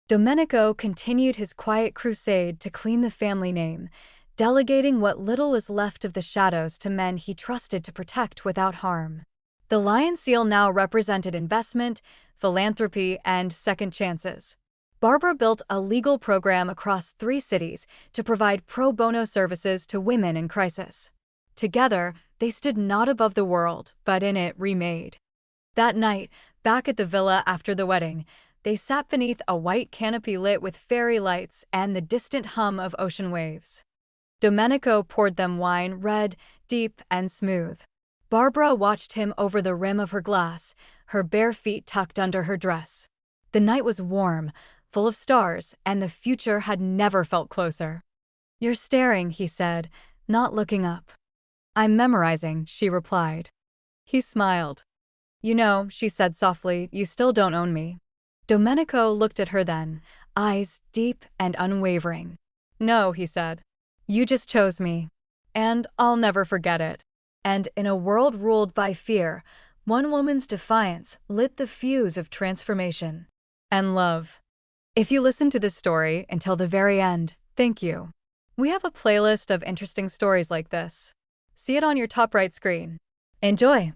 Domenico continued his quiet crusade to clean the family name, delegating what little was left of the shadows to men he trusted to protect without harm. The lion seal now represented investment, philanthropy, and second chances. Barbara built a legal program across 3 cities to provide pro bono services to women in crisis. Together, they stood not above the world, but in it remade. That night, back at the villa after the wedding, they sat beneath a white canopy lit with fairy lights and the distant hum of ocean waves. Domenico poured them wine, red, deep, and smooth. Barbara watched him over the rim of her glass, her bare feet tucked under her dress. The night was warm, full of stars, and the future had never felt closer. You're staring, he said, not looking up. I'm memorizing, she replied. He smiled. You know, she said softly, you still don't own me. Domenico looked at her then, eyes deep and unwavering. No, he said. You just chose me. And I'll never forget it. And in a world ruled by fear, one woman's defiance lit the fuse of transformation. And love. If you listened to this story until the very end, thank you. We have a playlist of interesting stories like this. See it on your top right screen. Enjoy!